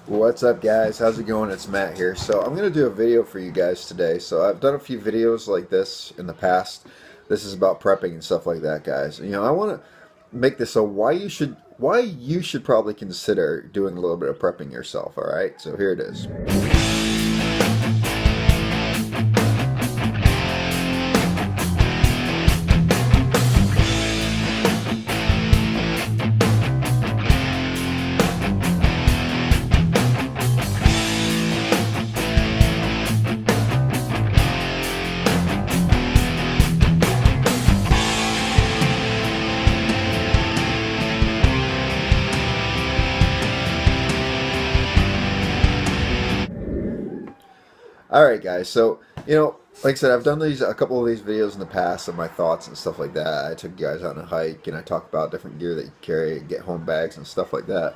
What's up, guys? How's it going? It's Matt here. So I'm going to do a video for you guys today. So I've done a few videos like this in the past. This is about prepping and stuff like that, guys. I want to make this so why you should probably consider doing a little bit of prepping yourself, all right? So here it is. All right, guys. So, like I said, I've done a couple of these videos in the past of my thoughts and stuff like that. I took you guys out on a hike and I talk about different gear that you carry, get home bags and stuff like that.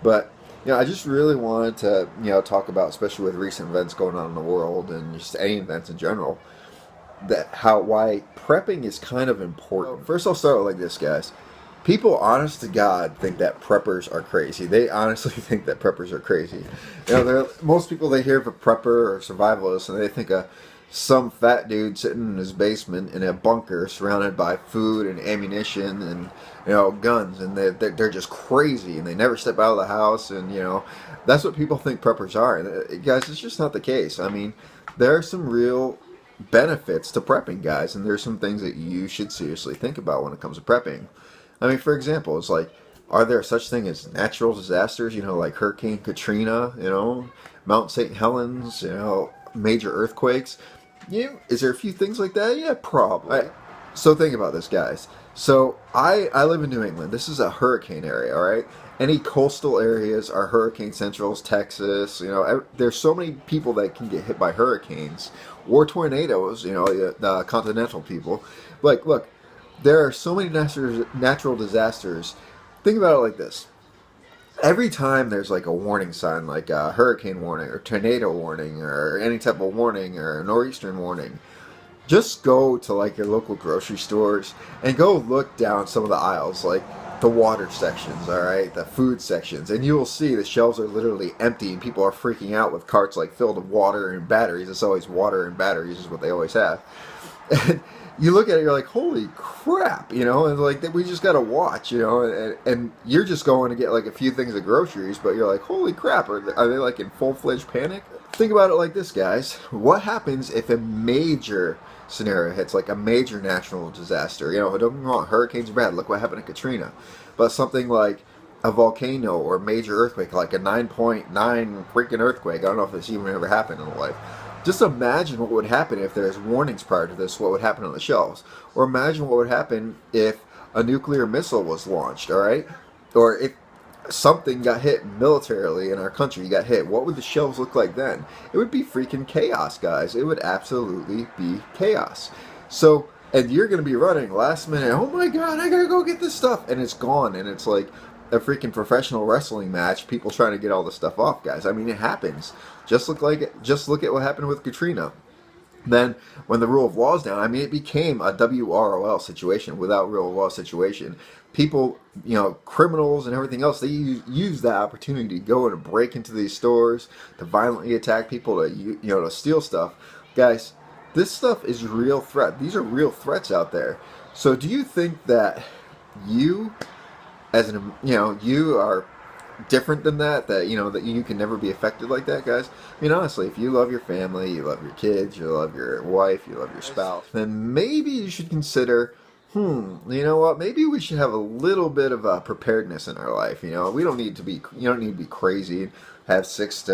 But, I just really wanted to, talk about, especially with recent events going on in the world and just any events in general, why prepping is kind of important. First, I'll start with like this, guys. People, honest to God, think that preppers are crazy. They honestly think that preppers are crazy. Most people, they hear of a prepper or survivalist and they think of some fat dude sitting in his basement in a bunker surrounded by food and ammunition and guns, and they're just crazy and they never step out of the house, and that's what people think preppers are. And guys, it's just not the case. I mean, there are some real benefits to prepping, guys, and there's some things that you should seriously think about when it comes to prepping. I mean, for example, it's like, are there such thing as natural disasters, like Hurricane Katrina, Mount St Helens, major earthquakes? Is there a few things like that? Yeah, probably. So think about this, guys. So I live in New England. This is a hurricane area, all right? Any coastal areas are hurricane centrals, Texas. There's so many people that can get hit by hurricanes or tornadoes, the continental people. Like, look, there are so many natural disasters. Think about it like this. Every time there's like a warning sign, like a hurricane warning or tornado warning or any type of warning or a nor'eastern warning, just go to like your local grocery stores and go look down some of the aisles, like the water sections, all right, the food sections, and you will see the shelves are literally empty and people are freaking out with carts like filled with water and batteries. It's always water and batteries is what they always have. And you look at it, you're like, holy crap, and like we just gotta watch, and you're just going to get like a few things of groceries, but you're like, holy crap, are they like in full-fledged panic? Think about it like this, guys. What happens if a major scenario hits, like a major natural disaster? Don't get me wrong, hurricanes are bad. Look what happened to Katrina. But something like a volcano or a major earthquake, like a 9.9 freaking earthquake. I don't know if this even ever happened in life. Just imagine what would happen if there's warnings prior to this, what would happen on the shelves. Or imagine what would happen if a nuclear missile was launched, all right? Or if something got hit militarily in our country, got hit, what would the shelves look like then? It would be freaking chaos, guys. It would absolutely be chaos. So, and you're going to be running last minute, oh my God, I got to go get this stuff. And it's gone, and it's like a freaking professional wrestling match, people trying to get all this stuff off, guys. I mean, it happens. Just look at what happened with Katrina. Then, when the rule of law is down, I mean, it became a WROL situation, without rule of law situation. People, criminals and everything else, they use that opportunity to go and break into these stores, to violently attack people, to steal stuff. Guys, this stuff is real threat. These are real threats out there. So, do you think that you, you are different than that that you can never be affected like that, guys? I mean, honestly, if you love your family, you love your kids, you love your wife, you love your spouse, then maybe you should consider, you know what, maybe we should have a little bit of a preparedness in our life. We don't need to be, you don't need to be crazy and have 6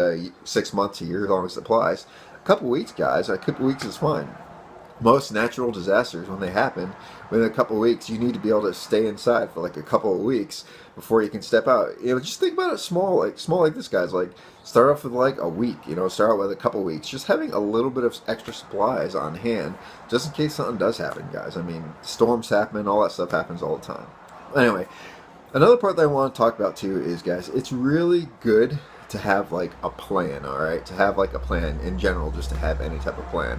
months, a year long supplies. A couple weeks, guys, a couple weeks is fine. Most natural disasters, when they happen, within a couple of weeks, you need to be able to stay inside for like a couple of weeks before you can step out. Just think about it small like this, guys. Like, start off with like a week. Start out with a couple of weeks. Just having a little bit of extra supplies on hand, just in case something does happen, guys. I mean, storms happen, all that stuff happens all the time. Anyway, another part that I want to talk about too is, guys, it's really good to have like a plan, all right? To have like a plan in general, just to have any type of plan.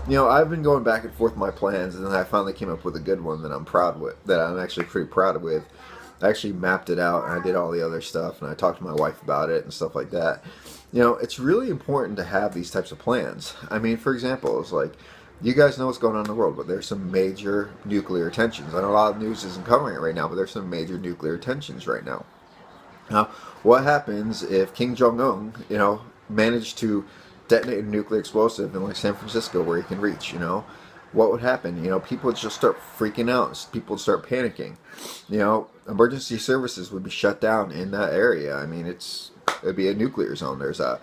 I've been going back and forth my plans, and then I finally came up with a good one that I'm proud with, that I'm actually pretty proud with. I actually mapped it out, and I did all the other stuff, and I talked to my wife about it and stuff like that. You know, it's really important to have these types of plans. I mean, for example, it's like, you guys know what's going on in the world, but there's some major nuclear tensions. I know a lot of news isn't covering it right now, but there's some major nuclear tensions right now. Now, what happens if Kim Jong-un, you know, managed to detonate a nuclear explosive in like San Francisco where he can reach, you know? What would happen? You know, people would just start freaking out. People would start panicking. You know, emergency services would be shut down in that area. I mean, it'd be a nuclear zone. There's a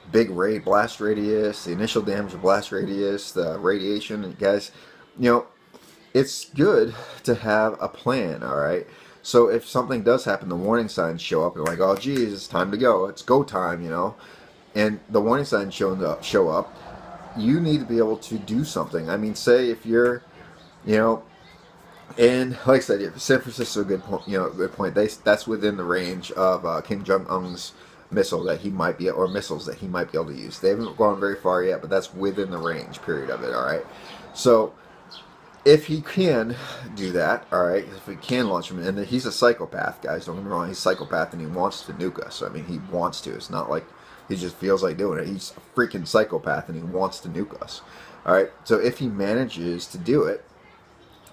big blast radius, the initial damage of blast radius, the radiation, and guys, you know, it's good to have a plan, all right? So if something does happen, the warning signs show up, and like, oh, geez, it's time to go. It's go time, you know? And the warning signs show up, you need to be able to do something. I mean, say if you're, you know, and like I said, San Francisco, good point. You know, good point. That's within the range of Kim Jong Un's missile that he might be, or missiles that he might be able to use. They haven't gone very far yet, but that's within the range period of it. All right. So if he can do that, all right, if he can launch him, and he's a psychopath, guys. Don't get me wrong. He's a psychopath, and he wants to nuke us. I mean, he wants to. It's not like he just feels like doing it. He's a freaking psychopath, and he wants to nuke us. All right. So if he manages to do it,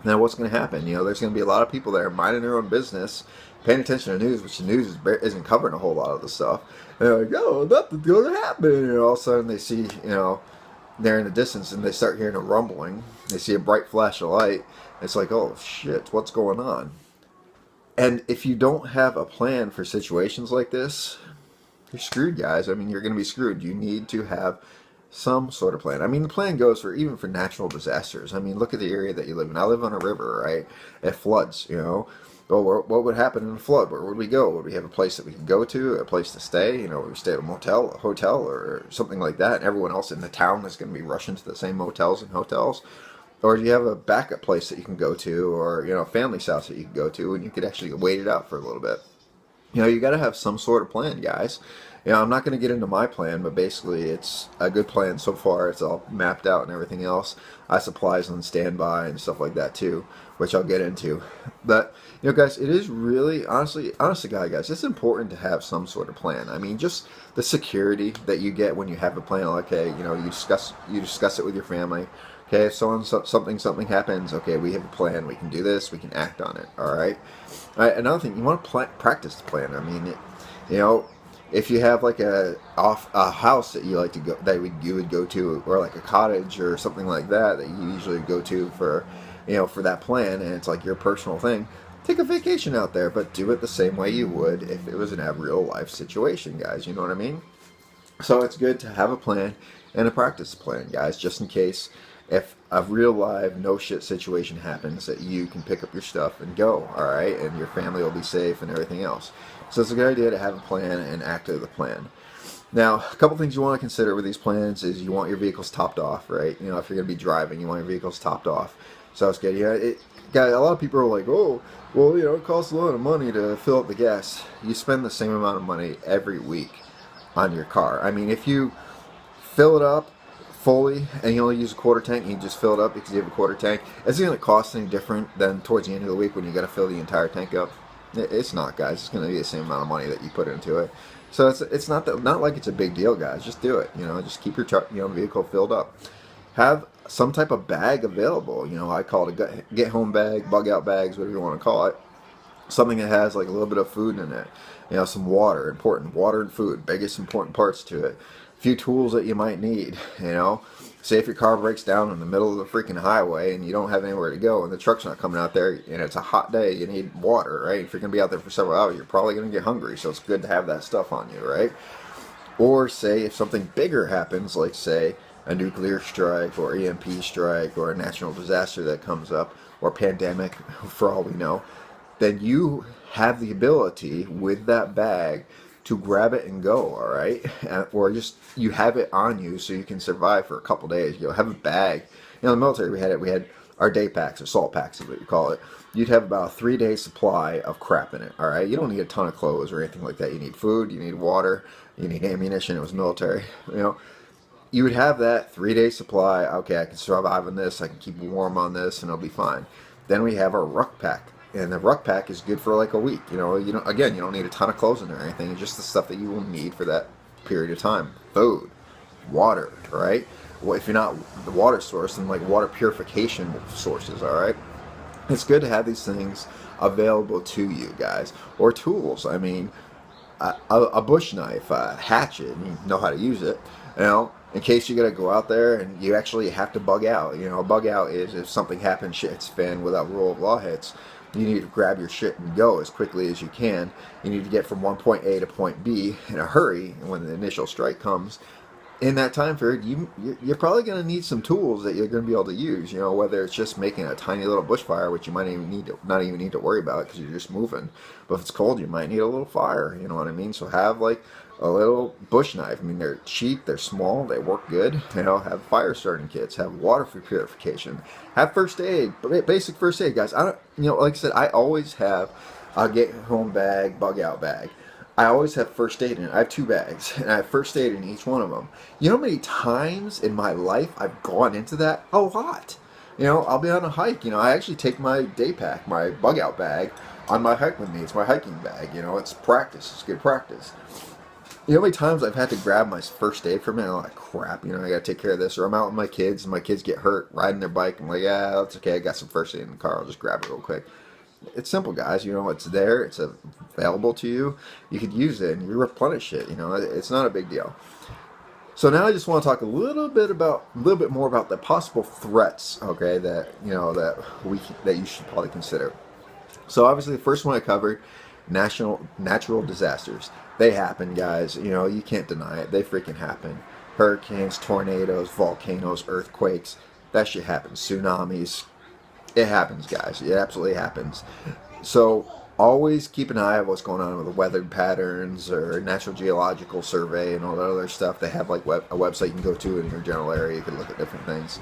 then what's going to happen? You know, there's going to be a lot of people that are minding their own business, paying attention to the news, which the news isn't covering a whole lot of the stuff. And they're like, oh, nothing's going to happen. And all of a sudden they see, you know, they're in the distance and they start hearing a rumbling. They see a bright flash of light. It's like, oh, shit, what's going on? And if you don't have a plan for situations like this, you're screwed, guys. I mean, you're going to be screwed. You need to have some sort of plan. I mean, the plan goes for even for natural disasters. I mean, look at the area that you live in. I live on a river, right? It floods, you know. Well, what would happen in a flood? Where would we go? Would we have a place that we could go to, a place to stay? You know, would we stay at a motel, a hotel, or something like that? And everyone else in the town is going to be rushing to the same motels and hotels. Or do you have a backup place that you can go to, or, you know, a family's house that you can go to, and you could actually wait it out for a little bit? You know, you got to have some sort of plan, guys. You know, I'm not going to get into my plan, but basically it's a good plan so far. It's all mapped out and everything else. I have supplies on standby and stuff like that too, which I'll get into. But, you know, guys, it is really, honestly, guys, it's important to have some sort of plan. I mean, just the security that you get when you have a plan. Like, okay, you know, you discuss it with your family. Okay, if something happens, okay, we have a plan. We can do this. We can act on it. All right. All right. Another thing, you want to practice the plan. I mean, you know, if you have like a house that you like to go, you would go to, or like a cottage or something like that you usually go to for, you know, for that plan, and it's like your personal thing, take a vacation out there, but do it the same way you would if it was in a real life situation, guys. You know what I mean? So it's good to have a plan and a practice plan, guys, just in case if a real live no shit situation happens, that you can pick up your stuff and go, all right, and your family will be safe and everything else. So it's a good idea to have a plan and act to the plan. Now, a couple things you want to consider with these plans is you want your vehicles topped off, right? You know, if you're going to be driving, you want your vehicles topped off. So it's good. Yeah, a lot of people are like, oh, well, you know, it costs a lot of money to fill up the gas. You spend the same amount of money every week on your car. I mean, if you fill it up fully and you only use a quarter tank and you just fill it up because you have a quarter tank, is it going to cost any different than towards the end of the week when you got to fill the entire tank up? It's not, guys. It's going to be the same amount of money that you put into it. So it's not like it's a big deal, guys. Just do it. You know, just keep your vehicle filled up. Have some type of bag available. You know, I call it a get home bag, bug out bags, whatever you want to call it. Something that has like a little bit of food in it. You know, some water, important water and food, biggest important parts to it. A few tools that you might need. You know, say if your car breaks down in the middle of the freaking highway and you don't have anywhere to go and the truck's not coming out there and it's a hot day, you need water, right? If you're going to be out there for several hours, you're probably going to get hungry, so it's good to have that stuff on you, right? Or say if something bigger happens, like say a nuclear strike or EMP strike or a natural disaster that comes up, or pandemic for all we know, then you have the ability with that bag to grab it and go, all right? Or just you have it on you so you can survive for a couple days. You'll have a bag. You know, in the military we had our day packs, or salt packs is what you call it. You'd have about a 3-day supply of crap in it, all right? You don't need a ton of clothes or anything like that. You need food, you need water, you need ammunition. It was military, you know. You would have that 3-day supply. Okay, I can survive on this, I can keep warm on this, and it'll be fine. Then we have our ruck pack. And the ruck pack is good for like a week. You know, again, you don't need a ton of clothes in there or anything. It's just the stuff that you will need for that period of time. Food, water, right? Well, if you're not the water source, then like water purification sources, all right? It's good to have these things available to you guys. Or tools. I mean, a bush knife, a hatchet, and you know how to use it, you know, in case you gotta go out there and you actually have to bug out. You know, a bug out is if something happens, shit hits the fan without rule of law hits, you need to grab your shit and go as quickly as you can. You need to get from one point A to point B in a hurry, and when the initial strike comes, in that time period, you're probably going to need some tools that you're going to be able to use. You know, whether it's just making a tiny little bushfire, which you might even not even need to worry about because you're just moving. But if it's cold, you might need a little fire. You know what I mean? So have like a little bush knife. I mean, they're cheap, they're small, they work good. You know, have fire starting kits, have water for purification, have first aid, basic first aid, guys. I don't, you know, like I said, I always have a get home bag, bug out bag. I always have first aid in it. I have 2 bags, and I have first aid in each one of them. You know how many times in my life I've gone into that? A lot. You know, I'll be on a hike. You know, I actually take my day pack, my bug out bag, on my hike with me. It's my hiking bag. You know, it's practice. It's good practice. You know how many times I've had to grab my first aid from it? I'm like, crap, you know, I got to take care of this. Or I'm out with my kids, and my kids get hurt riding their bike. I'm like, yeah, that's okay. I got some first aid in the car. I'll just grab it real quick. It's simple, guys. You know, it's there. It's available to you. You could use it and you replenish it. You know, it's not a big deal. So now I just want to talk a little bit more about the possible threats. Okay, that you know that you should probably consider. So obviously, the first one I covered, natural disasters. They happen, guys. You know, you can't deny it. They freaking happen. Hurricanes, tornadoes, volcanoes, earthquakes. That shit happens. Tsunamis. It happens, guys. It absolutely happens. So always keep an eye on what's going on with the weather patterns or Natural Geological Survey and all that other stuff. They have like a website you can go to in your general area. You can look at different things.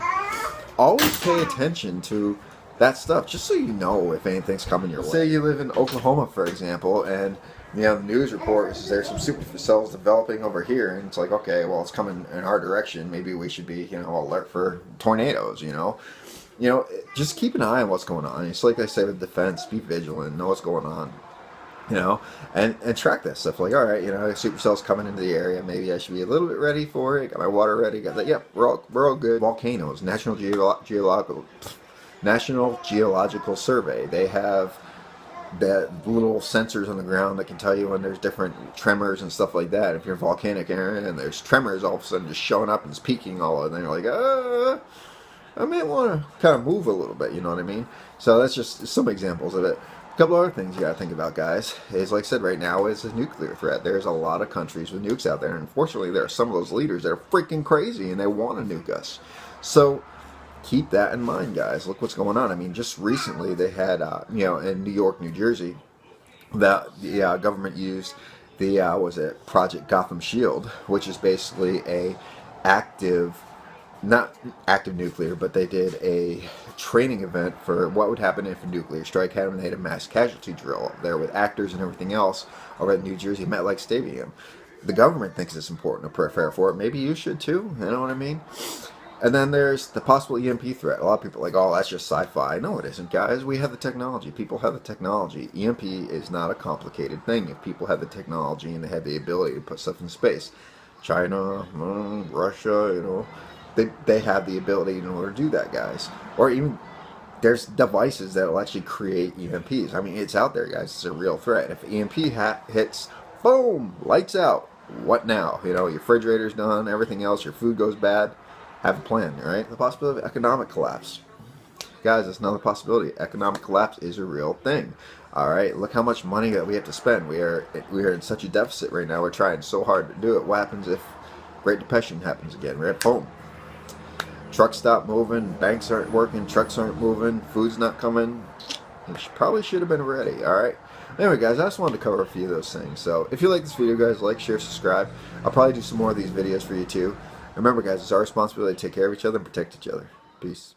Always pay attention to that stuff, just so you know if anything's coming your way. Say you live in Oklahoma, for example, and you know the news report is there's some supercells developing over here, and it's like, okay, well, it's coming in our direction. Maybe we should be, you know, alert for tornadoes. You know, just keep an eye on what's going on. It's like I say with defense, be vigilant, know what's going on, you know, and track that stuff. Like, all right, you know, supercell's coming into the area. Maybe I should be a little bit ready for it. Got my water ready. Got that. Yep, we're all good. Volcanoes, National Geological Survey. They have that little sensors on the ground that can tell you when there's different tremors and stuff like that. If you're a volcanic area and there's tremors all of a sudden just showing up and it's peaking all of it, and you're like, I may want to kind of move a little bit, you know what I mean? So that's just some examples of it. A couple other things you got to think about, guys, is like I said, right now is a nuclear threat. There's a lot of countries with nukes out there, and unfortunately there are some of those leaders that are freaking crazy and they want to nuke us. So keep that in mind, guys. Look what's going on. I mean, just recently they had, you know, in New York, New Jersey, that the government used the, Project Gotham Shield, which is basically a not active nuclear, but they did a training event for what would happen if a nuclear strike happened. They had a mass casualty drill up there with actors and everything else over at New Jersey MetLife Stadium. The government thinks it's important to prepare for it. Maybe you should too, you know what I mean? And then there's the possible EMP threat. A lot of people are like, oh, that's just sci-fi. No, it isn't, guys. We have the technology. People have the technology. EMP is not a complicated thing if people have the technology and they have the ability to put stuff in space. China, Russia, you know, they have the ability in order to do that, guys. Or even there's devices that will actually create EMPs. I mean, it's out there, guys. It's a real threat. If EMP hits, boom, lights out. What now? You know, your refrigerator's done, everything else, your food goes bad. Have a plan, right? The possibility of economic collapse. Guys, that's another possibility. Economic collapse is a real thing. All right, look how much money that we have to spend. We are in such a deficit right now. We're trying so hard to do it. What happens if Great Depression happens again? Right? Boom. Trucks stop moving, banks aren't working, trucks aren't moving, food's not coming. You probably should have been ready, alright? Anyway, guys, I just wanted to cover a few of those things. So, if you like this video, guys, like, share, subscribe. I'll probably do some more of these videos for you, too. Remember, guys, it's our responsibility to take care of each other and protect each other. Peace.